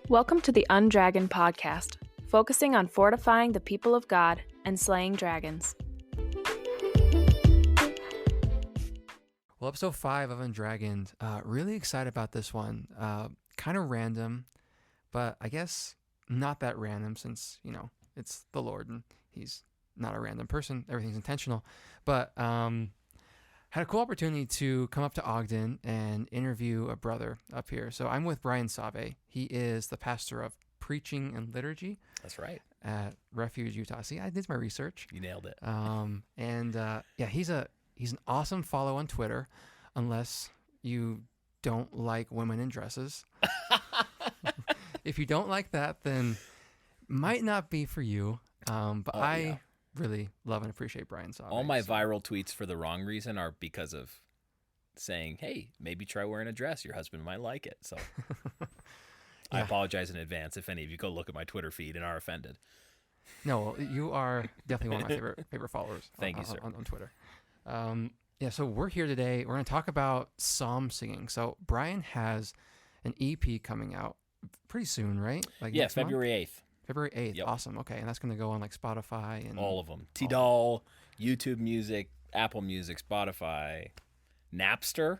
Welcome to the Undragoned podcast, focusing on fortifying the people of God and slaying dragons. Well, episode 5 of Undragoned, really excited about this one. Kind of random, but I guess not that random since, it's the Lord and he's not a random person. Everything's intentional. But had a cool opportunity to come up to Ogden and interview a brother up here. So I'm with Brian Sauvé. He is the pastor of preaching and liturgy. That's right. At Refuge, Utah. See, I did my research. You nailed it. He's an awesome follow on Twitter, unless you don't like women in dresses. If you don't like that, then might not be for you. I really love and appreciate Brian Sauvé. All my viral tweets for the wrong reason are because of saying, hey, maybe try wearing a dress. Your husband might like it. So I apologize in advance if any of you go look at my Twitter feed and are offended. No, you are definitely one of my favorite followers. Thank you, sir. On Twitter. So we're here today. We're going to talk about psalm singing. So Brian has an EP coming out pretty soon, right? February 8th. February 8th. Yep. Awesome. Okay. And that's going to go on like Spotify and all of them. Tidal, YouTube Music, Apple Music, Spotify, Napster,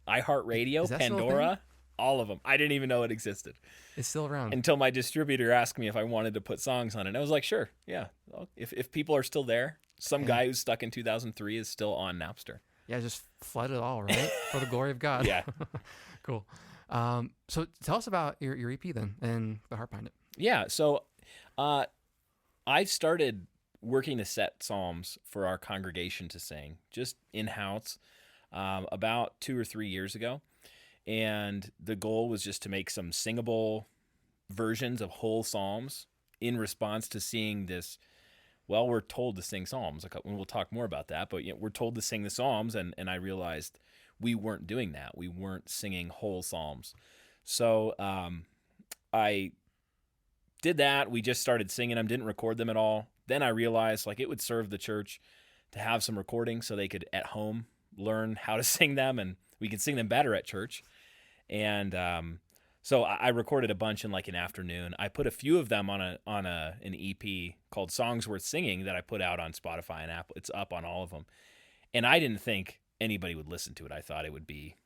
iHeartRadio, Pandora, all of them. I didn't even know it existed. It's still around. Until my distributor asked me if I wanted to put songs on it. And I was like, sure. Yeah. If people are still there, some guy who's stuck in 2003 is still on Napster. Yeah, just flood it all, right? For the glory of God. Yeah. Cool. So tell us about your EP then and the heart behind it. Yeah, so I started working to set psalms for our congregation to sing, just in-house, about 2 or 3 years ago. And the goal was just to make some singable versions of whole psalms in response to seeing this. Well, we're told to sing psalms, and we'll talk more about that, but we're told to sing the psalms, and I realized we weren't doing that. We weren't singing whole psalms. So I did that. We just started singing them, didn't record them at all. Then I realized it would serve the church to have some recordings so they could at home learn how to sing them, and we can sing them better at church. And so I recorded a bunch in an afternoon. I put a few of them on an EP called Songs Worth Singing that I put out on Spotify and Apple. It's up on all of them. And I didn't think anybody would listen to it. I thought it would be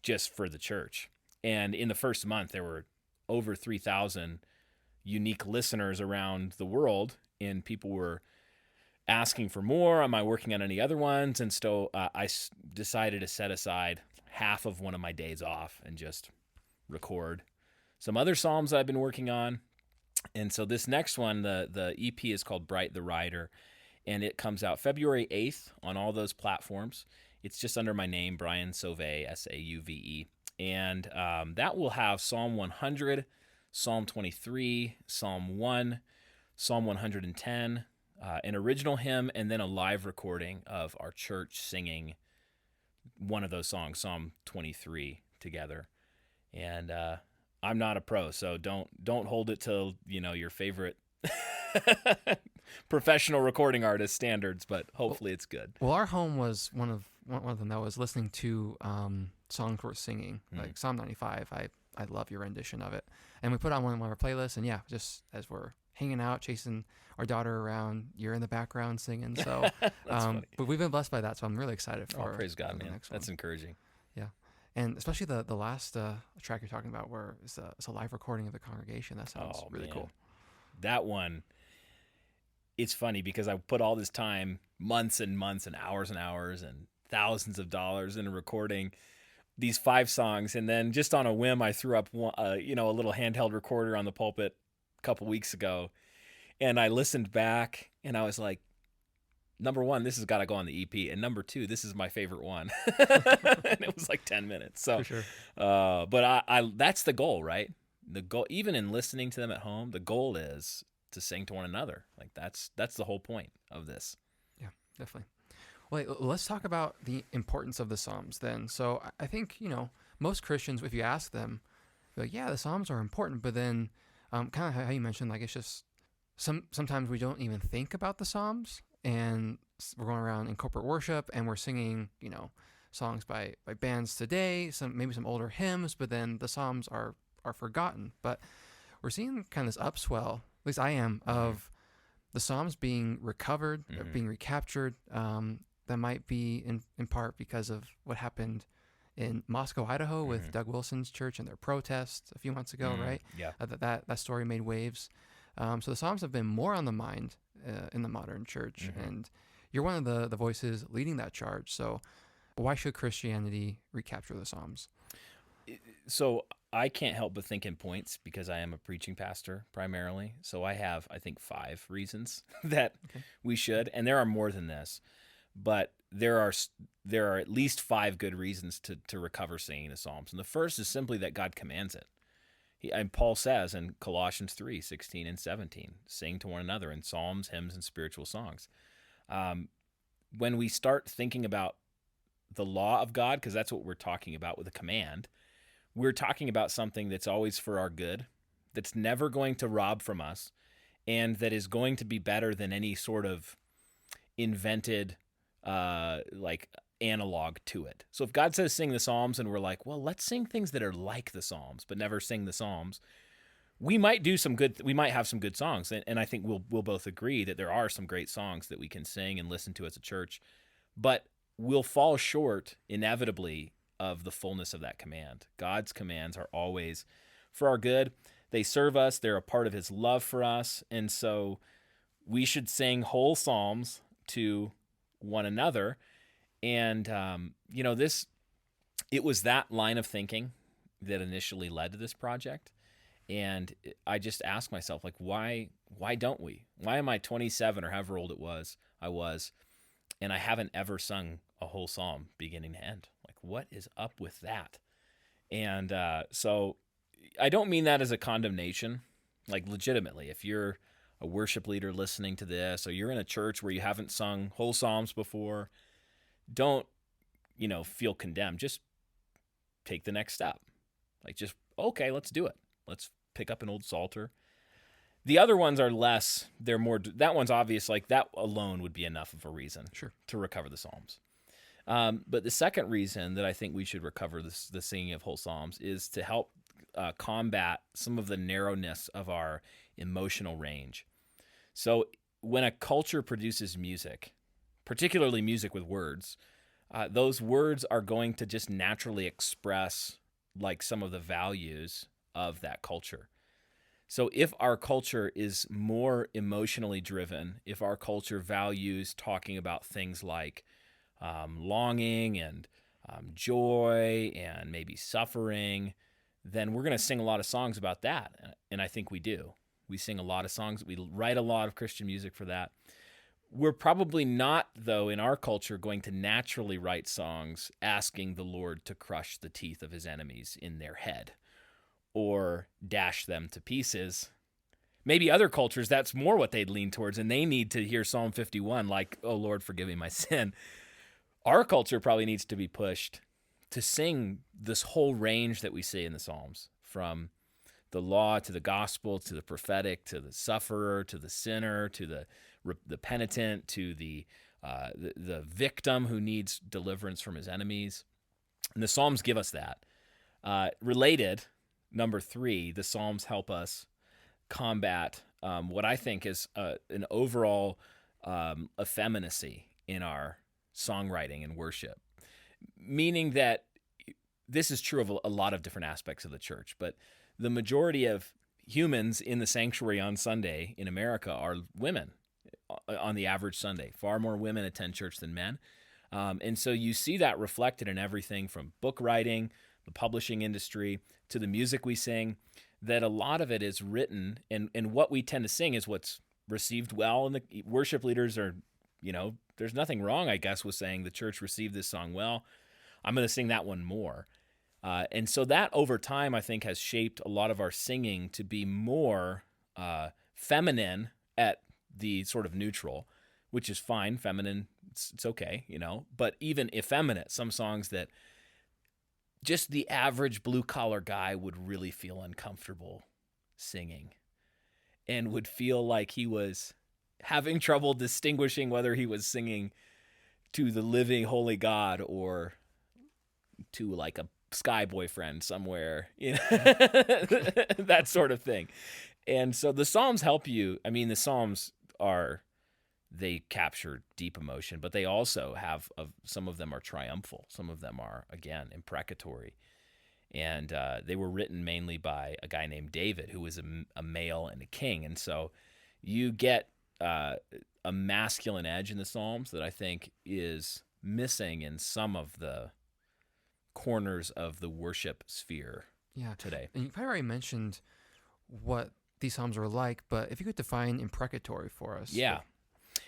just for the church. And in the first month, there were over 3,000 unique listeners around the world, and people were asking for more. Am I working on any other ones? And so I decided to set aside half of one of my days off and just record some other psalms that I've been working on. And so this next one, the EP is called Bright the Rider, and it comes out February 8th on all those platforms. It's just under my name, Brian Sauvé, Sauve. And that will have Psalm 100, Psalm 23, Psalm 1, Psalm 110, an original hymn, and then a live recording of our church singing one of those songs, Psalm 23, together. And I'm not a pro, so don't hold it to your favorite professional recording artist standards, but hopefully it's good. Well, our home was one of them that was listening to songs worth singing, like Psalm 95. I love your rendition of it. And we put on one of our playlists, and just as we're hanging out, chasing our daughter around, you're in the background singing. So, but we've been blessed by that, so I'm really excited for. Oh, praise God, man! Next That's one. encouraging. Yeah, and especially the last track you're talking about, where it's a live recording of the congregation. That sounds really cool. That one. It's funny because I put all this time, months and months, and hours and thousands of dollars into recording these 5 songs, and then just on a whim, I threw up one, a little handheld recorder on the pulpit a couple weeks ago, and I listened back, and I was like, number 1, this has got to go on the EP, and number 2, this is my favorite one, and it was 10 minutes. So, for sure. But I that's the goal, right? The goal, even in listening to them at home, the goal is to sing to one another. That's the whole point of this. Yeah, definitely. Well, let's talk about the importance of the Psalms then. So I think, most Christians, if you ask them, they're like, yeah, the Psalms are important, but then kind of how you mentioned, it's just sometimes we don't even think about the Psalms, and we're going around in corporate worship and we're singing, songs by bands today, maybe some older hymns, but then the Psalms are are forgotten. But we're seeing kind of this upswell, at least I am, of the Psalms being recovered, being recaptured. That might be in part because of what happened in Moscow, Idaho, with Doug Wilson's church and their protests a few months ago, right? Yeah. That story made waves. So the Psalms have been more on the mind in the modern church, and you're one of the voices leading that charge. So why should Christianity recapture the Psalms? So I can't help but think in points because I am a preaching pastor primarily. So I have, I think, 5 reasons that we should, and there are more than this, but there are at least 5 good reasons to recover singing the Psalms. And the first is simply that God commands it. And Paul says in Colossians 3:16 and 17, sing to one another in psalms, hymns, and spiritual songs. When we start thinking about the law of God, because that's what we're talking about with a command, we're talking about something that's always for our good, that's never going to rob from us, and that is going to be better than any sort of invented analog to it. So if God says sing the Psalms and we're like, well, let's sing things that are like the Psalms, but never sing the Psalms, we might have some good songs. And I think we'll both agree that there are some great songs that we can sing and listen to as a church, but we'll fall short inevitably of the fullness of that command. God's commands are always for our good. They serve us. They're a part of his love for us. And so we should sing whole Psalms to one another. And, it was that line of thinking that initially led to this project. And I just asked myself, like, why don't we? Why am I 27 or however old I was, and I haven't ever sung a whole psalm beginning to end? Like, what is up with that? And so I don't mean that as a condemnation. Like, legitimately, if you're a worship leader listening to this, or you're in a church where you haven't sung whole psalms before, don't, feel condemned. Just take the next step. Like, just, okay, let's do it. Let's pick up an old Psalter. The other ones are less, they're more, that one's obvious, like that alone would be enough of a reason to recover the Psalms. But the second reason that I think we should recover the singing of whole Psalms is to help combat some of the narrowness of our emotional range. So when a culture produces music, particularly music with words, those words are going to just naturally express like some of the values of that culture. So if our culture is more emotionally driven, if our culture values talking about things like longing and joy and maybe suffering, then we're going to sing a lot of songs about that. And I think we do. We sing a lot of songs. We write a lot of Christian music for that. We're probably not, though, in our culture, going to naturally write songs asking the Lord to crush the teeth of his enemies in their head or dash them to pieces. Maybe other cultures, that's more what they'd lean towards, and they need to hear Psalm 51 like, oh, Lord, forgive me my sin. Our culture probably needs to be pushed to sing this whole range that we see in the Psalms, from the law to the gospel to the prophetic to the sufferer to the sinner to the penitent to the victim who needs deliverance from his enemies. And the Psalms give us that. Related, number 3, the Psalms help us combat what I think is an overall effeminacy in our songwriting and worship, meaning that this is true of a lot of different aspects of the church, but the majority of humans in the sanctuary on Sunday in America are women on the average Sunday. Far more women attend church than men. And so you see that reflected in everything from book writing, the publishing industry, to the music we sing, that a lot of it is written, and what we tend to sing is what's received well. And the worship leaders are, there's nothing wrong, I guess, with saying the church received this song well. I'm going to sing that one more. And so that over time, I think, has shaped a lot of our singing to be more feminine at the sort of neutral, which is fine. Feminine, it's okay, but even effeminate, some songs that just the average blue-collar guy would really feel uncomfortable singing and would feel like he was having trouble distinguishing whether he was singing to the living, holy God or to like a sky boyfriend somewhere, that sort of thing. And so the Psalms help you. I mean, the Psalms they capture deep emotion, but they also have, some of them are triumphal. Some of them are, again, imprecatory. And they were written mainly by a guy named David, who was a male and a king. And so you get a masculine edge in the Psalms that I think is missing in some of the corners of the worship sphere today. And you probably already mentioned what these Psalms are like, but if you could define imprecatory for us. Yeah,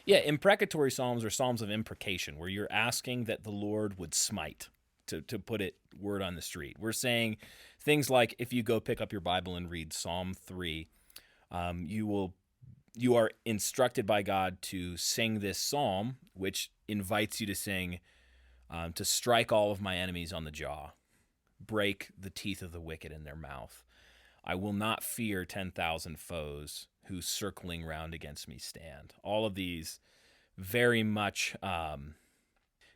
imprecatory Psalms are Psalms of imprecation, where you're asking that the Lord would smite, to put it word on the street. We're saying things like, if you go pick up your Bible and read Psalm 3, you are instructed by God to sing this psalm, which invites you to sing, to strike all of my enemies on the jaw, break the teeth of the wicked in their mouth. I will not fear 10,000 foes who circling round against me stand. All of these very much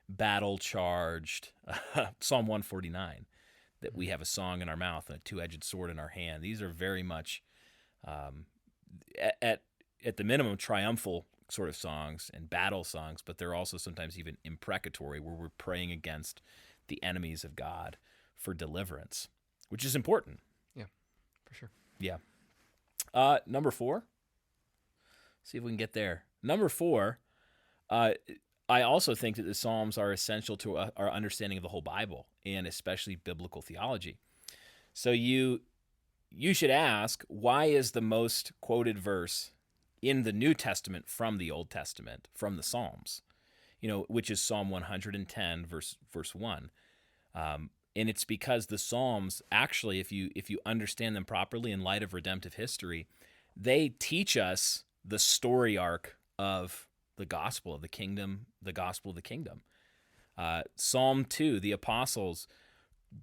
battle-charged. Psalm 149, that we have a song in our mouth and a two-edged sword in our hand. These are very much, at the minimum, triumphal sort of songs and battle songs, but they're also sometimes even imprecatory, where we're praying against the enemies of God for deliverance, which is important. Yeah, for sure. Yeah. Number 4. See if we can get there. Number 4, I also think that the Psalms are essential to our understanding of the whole Bible, and especially biblical theology. So you should ask, why is the most quoted verse in the New Testament from the Old Testament, from the Psalms, which is Psalm 110, verse 1. And it's because the Psalms, actually, if you understand them properly in light of redemptive history, they teach us the story arc of the gospel of the kingdom, the gospel of the kingdom. Psalm 2, the apostles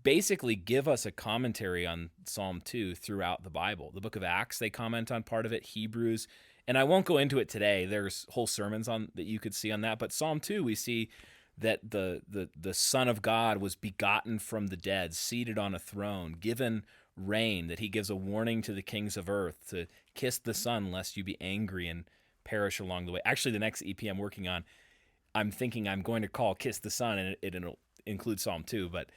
basically give us a commentary on Psalm 2 throughout the Bible. The book of Acts, they comment on part of it, Hebrews, and I won't go into it today. There's whole sermons on that you could see on that. But Psalm 2, we see that the Son of God was begotten from the dead, seated on a throne, given reign, that he gives a warning to the kings of earth to kiss the Son lest you be angry and perish along the way. Actually, the next EP I'm working on, I'm thinking I'm going to call Kiss the Son, and it'll include Psalm 2. But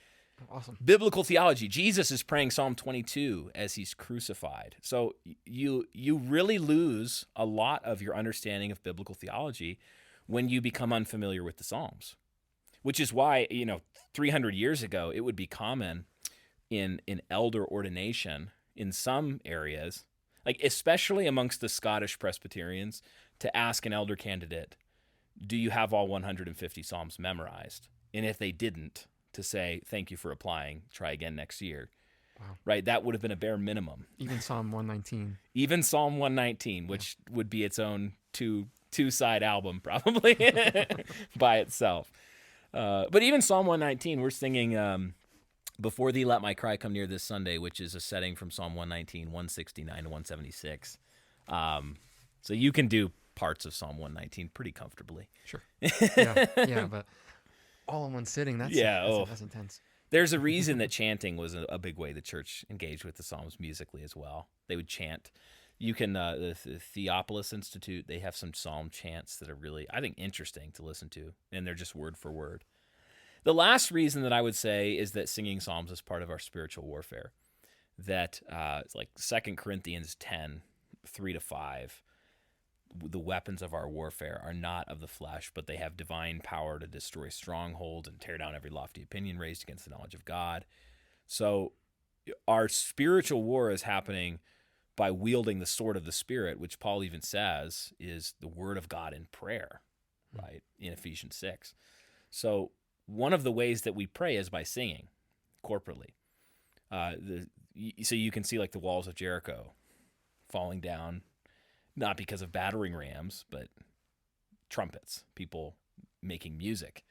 awesome. Biblical theology. Jesus is praying Psalm 22 as he's crucified. So you really lose a lot of your understanding of biblical theology when you become unfamiliar with the Psalms, which is why, 300 years ago, it would be common in elder ordination in some areas, like especially amongst the Scottish Presbyterians, to ask an elder candidate, do you have all 150 Psalms memorized? And if they didn't, to say, thank you for applying, try again next year. Wow. Right? That would have been a bare minimum. Even Psalm 119. Even Psalm 119, which would be its own two-side album probably by itself. But even Psalm 119, we're singing Before Thee Let My Cry Come Near this Sunday, which is a setting from Psalm 119, 169 to 176. So you can do parts of Psalm 119 pretty comfortably. Sure. Yeah, but all in one sitting, that's intense. There's a reason that chanting was a big way the church engaged with the Psalms musically as well. They would chant. You can, the Theopolis Institute, they have some psalm chants that are really, I think, interesting to listen to, and they're just word for word. The last reason that I would say is that singing psalms is part of our spiritual warfare. That it's like 2 Corinthians 10, 3-5. The weapons of our warfare are not of the flesh, but they have divine power to destroy strongholds and tear down every lofty opinion raised against the knowledge of God. So our spiritual war is happening by wielding the sword of the Spirit, which Paul even says is the word of God in prayer, right, in Ephesians 6. So one of the ways that we pray is by singing corporately. So you can see like the walls of Jericho falling down, not because of battering rams, but trumpets, people making music.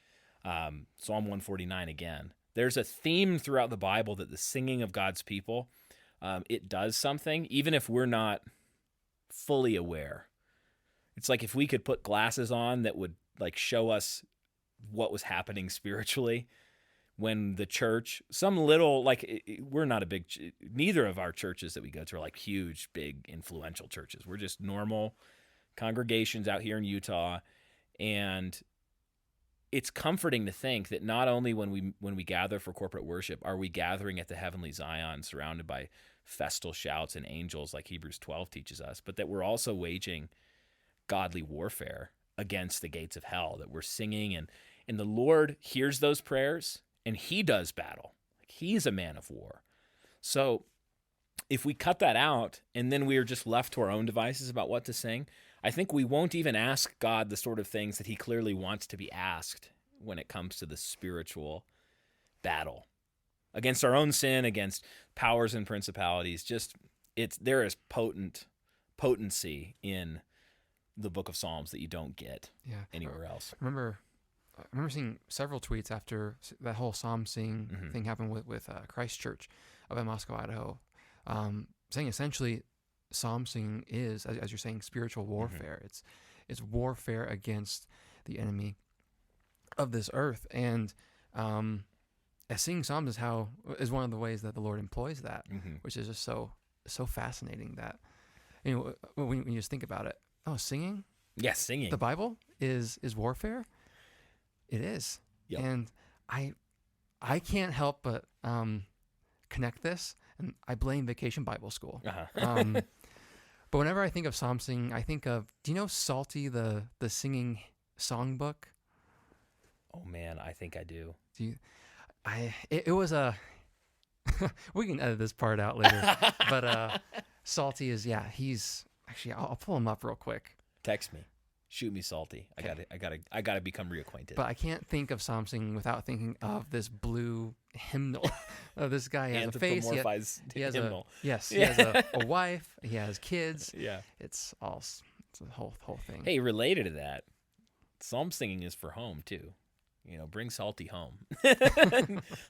Psalm 149 again. There's a theme throughout the Bible that the singing of God's people, it does something, even if we're not fully aware. It's like if we could put glasses on that would like show us what was happening spiritually, when the church, some little, like, we're not a big, neither of our churches that we go to are like huge, big, influential churches. We're just normal congregations out here in Utah. And it's comforting to think that not only when we gather for corporate worship are we gathering at the heavenly Zion surrounded by festal shouts and angels like Hebrews 12 teaches us, but that we're also waging godly warfare against the gates of hell, that we're singing, and the Lord hears those prayers and he does battle. He's a man of war. So if we cut that out and then we are just left to our own devices about what to sing, I think we won't even ask God the sort of things that he clearly wants to be asked when it comes to the spiritual battle against our own sin, against powers and principalities. There is potency in the book of Psalms that you don't get anywhere else. I remember seeing several tweets after that whole psalm singing thing happened with Christ Church up in Moscow, Idaho, saying essentially psalm singing is, as you're saying, spiritual warfare. It's warfare against the enemy of this earth, and singing psalms is one of the ways that the Lord employs that, which is just so fascinating. That when you just think about it, singing, singing, the Bible is warfare. It is. Yep. And I can't help but connect this, and I blame Vacation Bible School. But whenever I think of psalm singing, I think of, do you know Psalty, the singing songbook? Oh man, I think I do. It was a we can edit this part out later, but Psalty is, he's actually, I'll pull him up real quick. Text me. Shoot me, Salty. I gotta become reacquainted. But I can't think of psalm singing without thinking of this blue hymnal. This guy has a face. He has hymnal. He has a wife. He has kids. Yeah. It's a whole thing. Hey, related to that, psalm singing is for home too. Bring Salty home.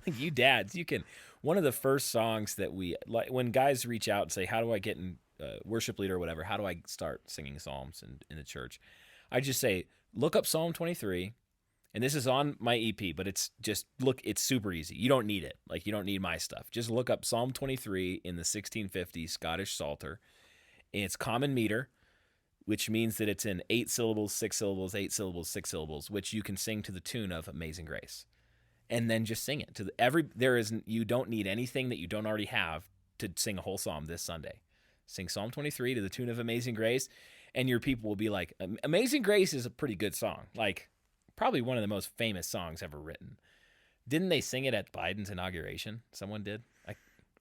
You dads, you can. One of the first songs that we like when guys reach out and say, "How do I get in worship leader or whatever? How do I start singing psalms in the church?" I just say, look up Psalm 23, and this is on my EP, but it's super easy. You don't need it. Like, you don't need my stuff. Just look up Psalm 23 in the 1650 Scottish Psalter, and it's common meter, which means that it's in 8 syllables, 6 syllables, 8 syllables, 6 syllables, which you can sing to the tune of Amazing Grace. And then just sing it. You don't need anything that you don't already have to sing a whole psalm this Sunday. Sing Psalm 23 to the tune of Amazing Grace, and your people will be like, Amazing Grace is a pretty good song. Like, probably one of the most famous songs ever written. Didn't they sing it at Biden's inauguration? Someone did?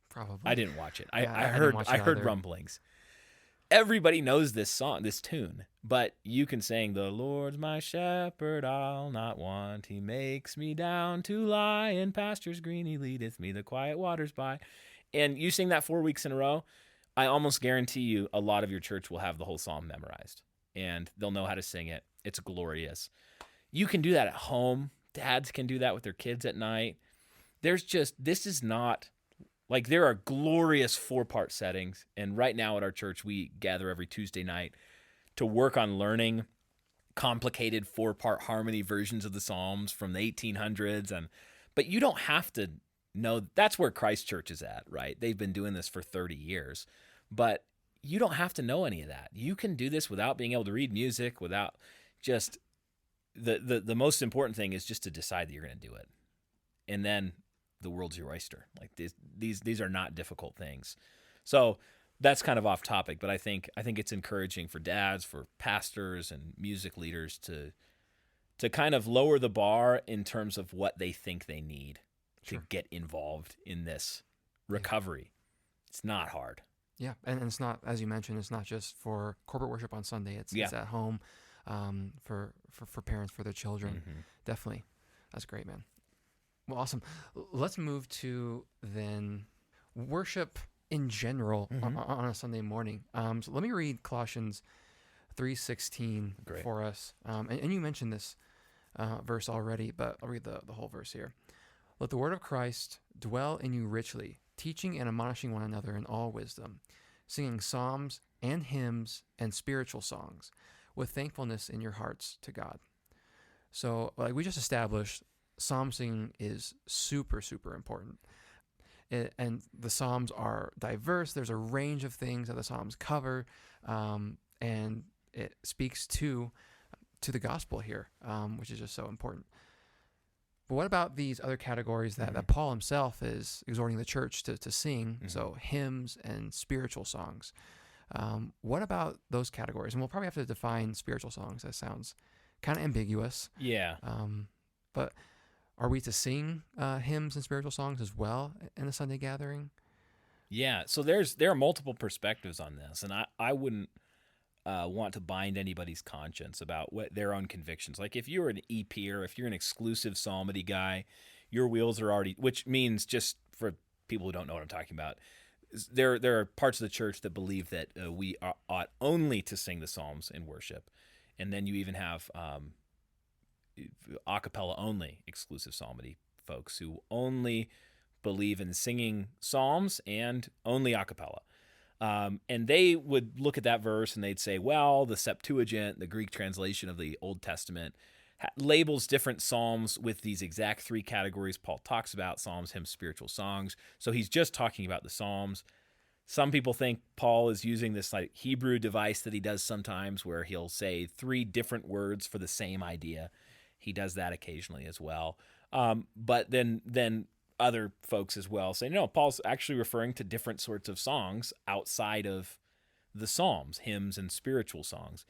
Probably. I didn't watch it. Yeah, I heard rumblings. Everybody knows this song, this tune, but you can sing, "The Lord's my shepherd, I'll not want. He makes me down to lie in pastures green. He leadeth me the quiet waters by." And you sing that 4 weeks in a row, I almost guarantee you a lot of your church will have the whole psalm memorized, and they'll know how to sing it. It's glorious. You can do that at home. Dads can do that with their kids at night. This is not, like, there are glorious 4-part settings, and right now at our church, we gather every Tuesday night to work on learning complicated 4-part harmony versions of the Psalms from the 1800s, but you don't have to know. That's where Christ Church is at, right? They've been doing this for 30 years, but you don't have to know any of that. You can do this without being able to read music, without just the most important thing is just to decide that you're going to do it, and then the world's your oyster. Like, these are not difficult things. So that's kind of off topic, but I think it's encouraging for dads, for pastors and music leaders to kind of lower the bar in terms of what they think they need to get involved in this recovery. It's not hard. Yeah, and it's not, as you mentioned, it's not just for corporate worship on Sunday. It's at home, for parents, for their children. Definitely. That's great, man. Well, awesome. Let's move to then worship in general on a Sunday morning. So let me read Colossians 3:16 for us. And you mentioned this verse already, but I'll read the whole verse here. "Let the word of Christ dwell in you richly, teaching and admonishing one another in all wisdom, singing psalms and hymns and spiritual songs with thankfulness in your hearts to God." So, like we just established, psalm singing is super, super important. And the Psalms are diverse. There's a range of things that the Psalms cover, and it speaks to the gospel here, which is just so important. But what about these other categories that Paul himself is exhorting the church to sing? So hymns and spiritual songs. What about those categories? And we'll probably have to define spiritual songs. That sounds kind of ambiguous. Yeah. But are we to sing hymns and spiritual songs as well in a Sunday gathering? Yeah. So there are multiple perspectives on this, and I wouldn't want to bind anybody's conscience about what their own convictions. Like if you're an EP-er, if you're an exclusive psalmody guy, your wheels are already, which means, just for people who don't know what I'm talking about, there are parts of the church that believe that we ought only to sing the Psalms in worship. And then you even have a cappella only exclusive psalmody folks who only believe in singing psalms and only a cappella. And they would look at that verse and they'd say, well, the Septuagint, the Greek translation of the Old Testament, labels different psalms with these exact three categories Paul talks about: psalms, hymns, spiritual songs. So he's just talking about the psalms. Some people think Paul is using this like Hebrew device that he does sometimes, where he'll say three different words for the same idea. He does that occasionally as well. But then other folks as well say, no, Paul's actually referring to different sorts of songs outside of the Psalms, hymns and spiritual songs.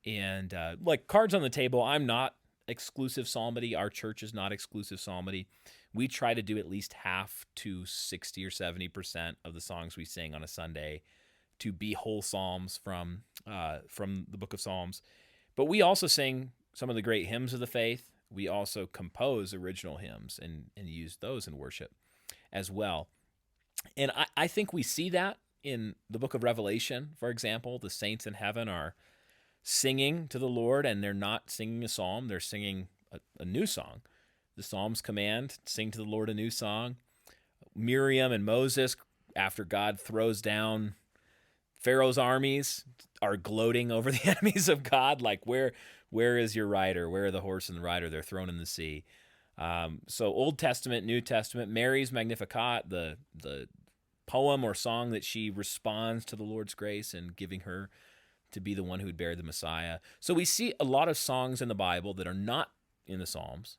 And like cards on the table, I'm not exclusive psalmody. Our church is not exclusive psalmody. We try to do at least half to 60 or 70% of the songs we sing on a Sunday to be whole psalms from the book of Psalms. But we also sing some of the great hymns of the faith. We also compose original hymns and use those in worship as well. And I think we see that in the book of Revelation, for example. The saints in heaven are singing to the Lord, and they're not singing a psalm. They're singing a new song. The Psalms command, sing to the Lord a new song. Miriam and Moses, after God throws down Pharaoh's armies, are gloating over the enemies of God, like, where is your rider? Where are the horse and the rider? They're thrown in the sea. So Old Testament, New Testament, Mary's Magnificat, the poem or song that she responds to the Lord's grace and giving her to be the one who would bear the Messiah. So we see a lot of songs in the Bible that are not in the Psalms.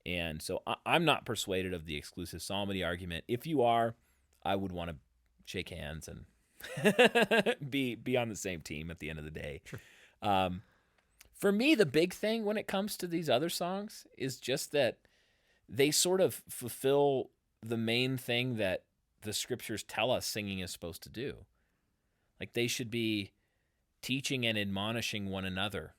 And so I'm not persuaded of the exclusive psalmody argument. If you are, I would want to shake hands and be on the same team at the end of the day. Sure. For me, the big thing when it comes to these other songs is just that they sort of fulfill the main thing that the scriptures tell us singing is supposed to do. Like, they should be teaching and admonishing one another.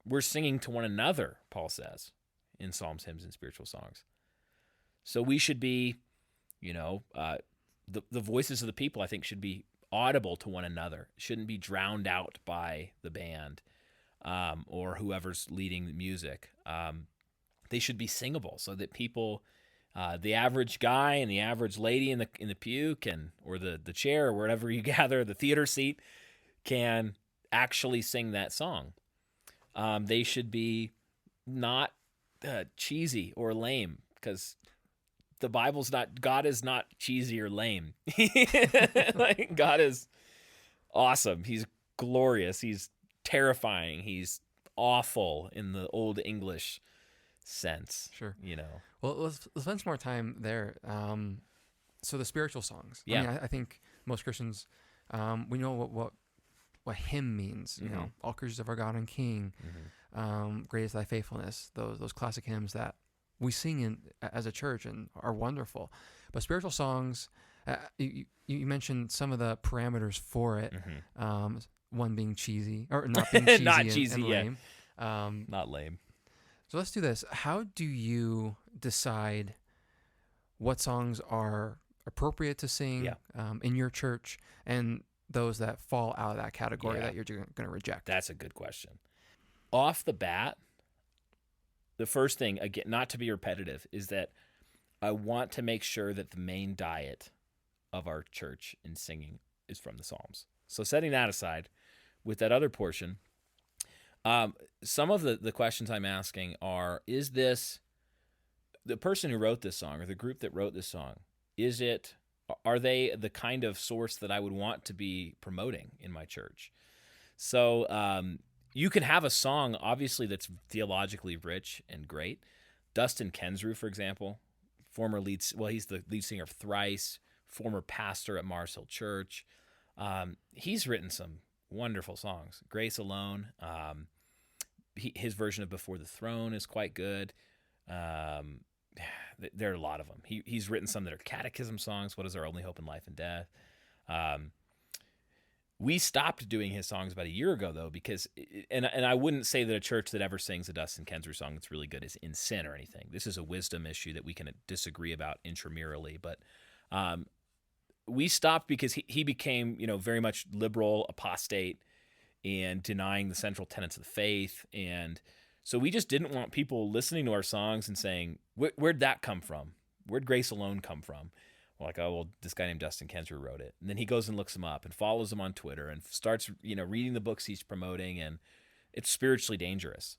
We're singing to one another, Paul says, in psalms, hymns, and spiritual songs. So we should be, the voices of the people, I think, should be audible to one another. It shouldn't be drowned out by the band or whoever's leading the music. They should be singable so that people, the average guy and the average lady in the pew or the chair or wherever you gather, the theater seat, can actually sing that song. They should be not cheesy or lame, because the Bible's not, God is not cheesy or lame. Like, God is awesome. He's glorious. He's terrifying. He's awful in the old English sense. Sure. Well, let's spend some more time there. So the spiritual songs. Yeah. I mean, I think most Christians, we know what hymn means. Mm-hmm. All creatures of our God and King, great is thy faithfulness. Those classic hymns that we sing as a church and are wonderful. But spiritual songs, you mentioned some of the parameters for it. One being cheesy, or not being cheesy, not cheesy, and lame. Not lame. So let's do this. How do you decide what songs are appropriate to sing in your church, and those that fall out of that category that you're going to reject? That's a good question. Off the bat, the first thing, again, not to be repetitive, is that I want to make sure that the main diet of our church in singing is from the Psalms. So setting that aside, with that other portion, some of the questions I'm asking are, is this the person who wrote this song or the group that wrote this song, are they the kind of source that I would want to be promoting in my church? So you can have a song, obviously, that's theologically rich and great. Dustin Kensrue, for example, he's the lead singer of Thrice, former pastor at Mars Hill Church. He's written some wonderful songs. Grace Alone. His version of Before the Throne is quite good. There are a lot of them. He's written some that are catechism songs. What is our only hope in life and death? We stopped doing his songs about a year ago, though, because, and I wouldn't say that a church that ever sings a Dustin Kensrue song that's really good is in sin or anything. This is a wisdom issue that we can disagree about intramurally, but we stopped because he became, very much liberal, apostate, and denying the central tenets of the faith. And so we just didn't want people listening to our songs and saying, where'd that come from? Where'd Grace Alone come from? We're like, oh, well, this guy named Dustin Kensrue wrote it. And then he goes and looks him up and follows him on Twitter and starts, reading the books he's promoting, and it's spiritually dangerous.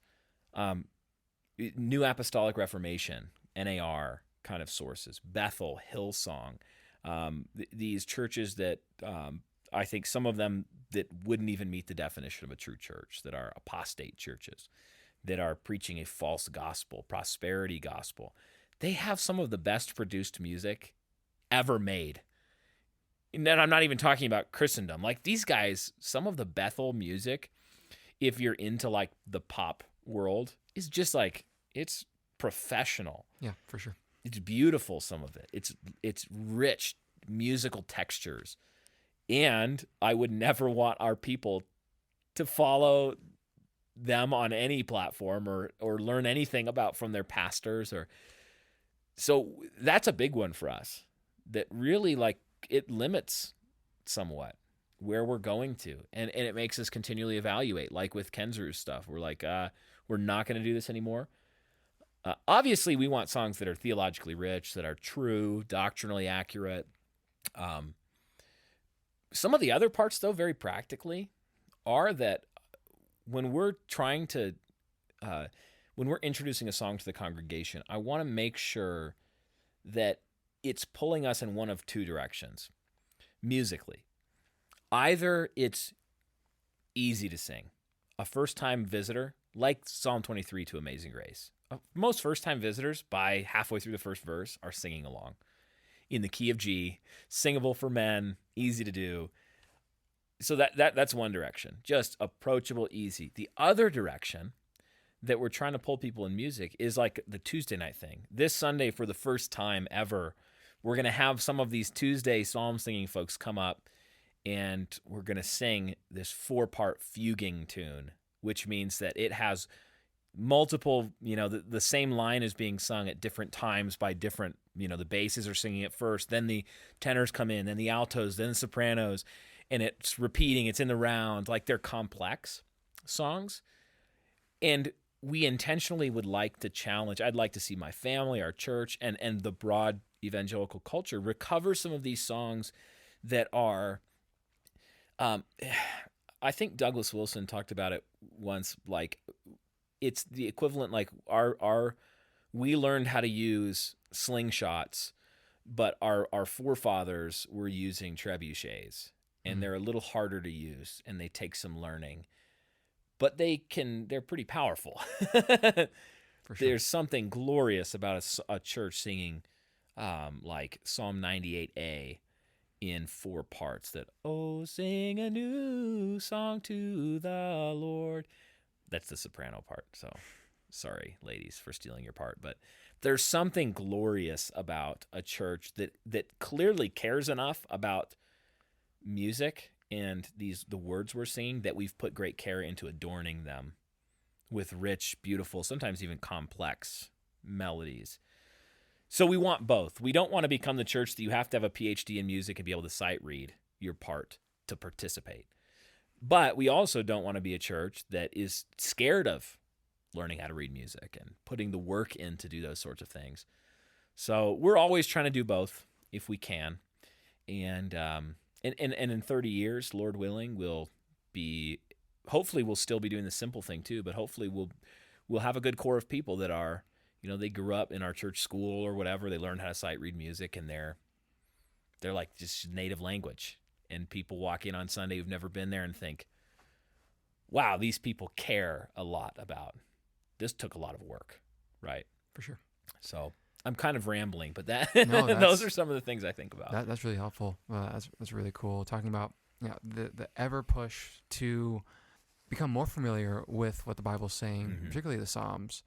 New Apostolic Reformation, NAR kind of sources, Bethel, Hillsong, these churches that I think some of them that wouldn't even meet the definition of a true church, that are apostate churches, that are preaching a false gospel, prosperity gospel. They have some of the best produced music ever made. And then I'm not even talking about Christendom. Like, these guys, some of the Bethel music, if you're into like the pop world, is just like, it's professional. Yeah, for sure. It's beautiful, some of it. It's rich musical textures. And I would never want our people to follow them on any platform or learn anything about from their pastors. So that's a big one for us, that really, like, it limits somewhat where we're going to. And it makes us continually evaluate, like with Kensrue's stuff. We're like, we're not going to do this anymore. Obviously, we want songs that are theologically rich, that are true, doctrinally accurate. Some of the other parts, though, very practically, are that when we're trying to, when we're introducing a song to the congregation, I want to make sure that it's pulling us in one of two directions musically. Either it's easy to sing, a first-time visitor, like Psalm 23 to Amazing Grace. Most first-time visitors, by halfway through the first verse, are singing along in the key of G, singable for men, easy to do. So that's one direction, just approachable, easy. The other direction that we're trying to pull people in music is like the Tuesday night thing. This Sunday, for the first time ever, we're going to have some of these Tuesday psalm singing folks come up, and we're going to sing this 4-part fuguing tune, which means that it has multiple, the same line is being sung at different times by different, the basses are singing it first, then the tenors come in, then the altos, then the sopranos, and it's repeating, it's in the round, like they're complex songs. And we intentionally would like to challenge, I'd like to see my family, our church, and the broad evangelical culture recover some of these songs that are, I think Douglas Wilson talked about it once, like, it's the equivalent, like we learned how to use slingshots, but our forefathers were using trebuchets, and they're a little harder to use, and they take some learning, but they're pretty powerful. For sure. There's something glorious about a church singing like Psalm 98a in 4 parts, that, oh, sing a new song to the Lord. That's the soprano part, so sorry, ladies, for stealing your part. But there's something glorious about a church that clearly cares enough about music and the words we're singing, that we've put great care into adorning them with rich, beautiful, sometimes even complex melodies. So we want both. We don't want to become the church that you have to have a PhD in music and be able to sight read your part to participate. But we also don't want to be a church that is scared of learning how to read music and putting the work in to do those sorts of things. So we're always trying to do both if we can. And in 30 years, Lord willing, hopefully we'll still be doing the simple thing too, but hopefully we'll have a good core of people that are, they grew up in our church school or whatever. They learned how to sight read music, and they're like just native language. And people walk in on Sunday who've never been there and think, wow, these people care a lot about this. Took a lot of work, right? For sure. So I'm kind of rambling, but No, those are some of the things I think about. That's really helpful. That's really cool. Talking about the ever push to become more familiar with what the Bible's saying, particularly the Psalms,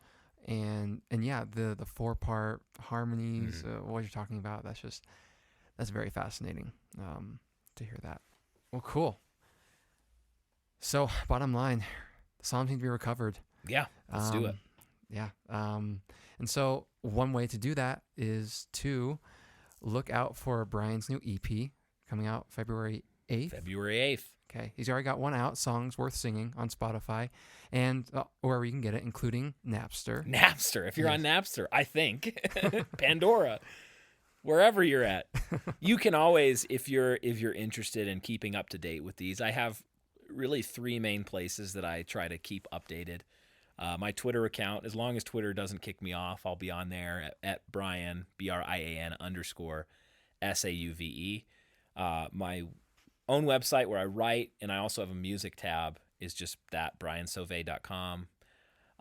and yeah, the 4-part harmonies. What you're talking about. That's very fascinating to hear that. Well, cool. So, bottom line, the Psalms need to be recovered. Yeah, let's do it. Yeah. And so one way to do that is to look out for Brian's new EP coming out February 8th. February 8th. Okay. He's already got one out, Songs Worth Singing, on Spotify and wherever you can get it, including Napster. Napster. If you're on Napster, I think. Pandora. Wherever you're at. You can always, if you're interested in keeping up to date with these, I have really 3 main places that I try to keep updated. My Twitter account, as long as Twitter doesn't kick me off, I'll be on there at Brian, BRIAN _SAUVE. My own website where I write, and I also have a music tab, is just that, briansauvé.com.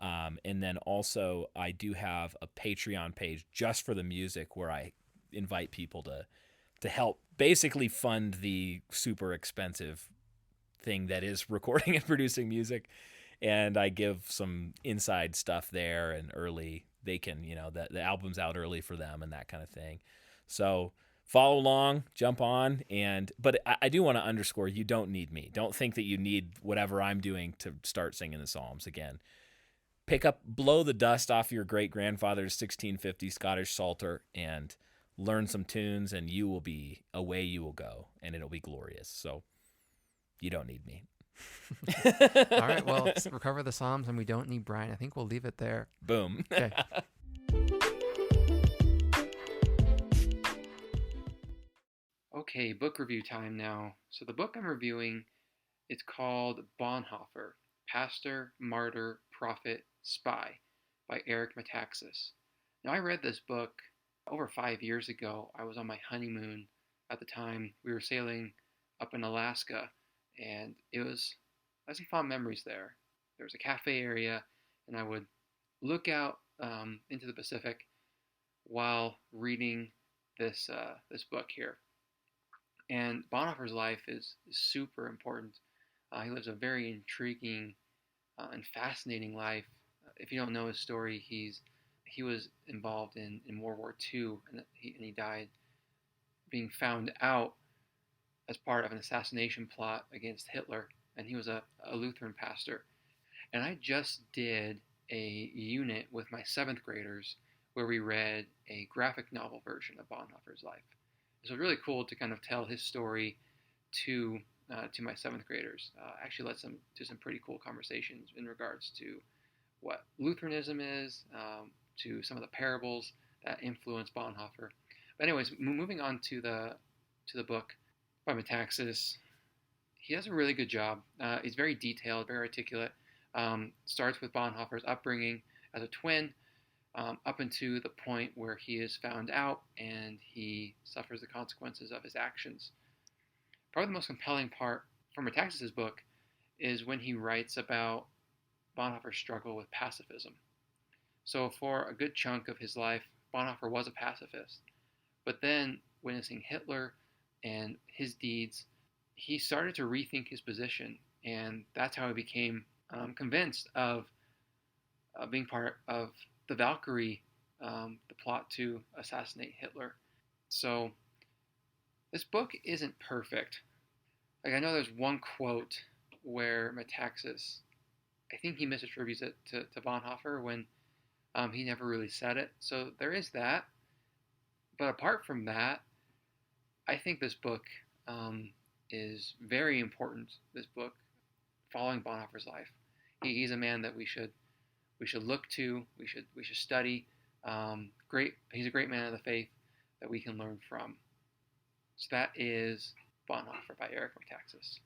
And then also I do have a Patreon page just for the music where I invite people to help basically fund the super expensive thing that is recording and producing music. And I give some inside stuff there, and early, they can, the album's out early for them and that kind of thing. So follow along, jump on. But I do want to underscore, you don't need me. Don't think that you need whatever I'm doing to start singing the Psalms again. Blow the dust off your great grandfather's 1650 Scottish Psalter and learn some tunes, and away you will go, and it'll be glorious. So you don't need me. All right, well, let's recover the Psalms, and we don't need Brian. I think we'll leave it there. Boom. Okay. Okay, book review time now. So the book I'm reviewing, it's called Bonhoeffer, Pastor, Martyr, Prophet, Spy by Eric Metaxas. Now, I read this book over 5 years ago. I was on my honeymoon at the time. We were sailing up in Alaska, and I had some fond memories there. There was a cafe area, and I would look out into the Pacific while reading this book here. And Bonhoeffer's life is super important. He lives a very intriguing and fascinating life. If you don't know his story, he was involved in World War II, and he died being found out as part of an assassination plot against Hitler, and he was a Lutheran pastor. And I just did a unit with my 7th graders where we read a graphic novel version of Bonhoeffer's life. So it's really cool to kind of tell his story to my 7th graders. Actually led to some pretty cool conversations in regards to what Lutheranism is, to some of the parables that influence Bonhoeffer. But anyways, moving on to the book by Metaxas, he does a really good job. He's very detailed, very articulate. Starts with Bonhoeffer's upbringing as a twin, up into the point where he is found out and he suffers the consequences of his actions. Probably the most compelling part from Metaxas' book is when he writes about Bonhoeffer's struggle with pacifism. So for a good chunk of his life, Bonhoeffer was a pacifist. But then, witnessing Hitler and his deeds, he started to rethink his position, and that's how he became convinced of being part of the Valkyrie, the plot to assassinate Hitler. So this book isn't perfect. Like, I know there's one quote where Metaxas, I think he misattributes it to Bonhoeffer when he never really said it. So there is that. But apart from that, I think this book is very important. This book, following Bonhoeffer's life, he's a man that we should look to. We should study. He's a great man of the faith that we can learn from. So that is Bonhoeffer by Eric Metaxas.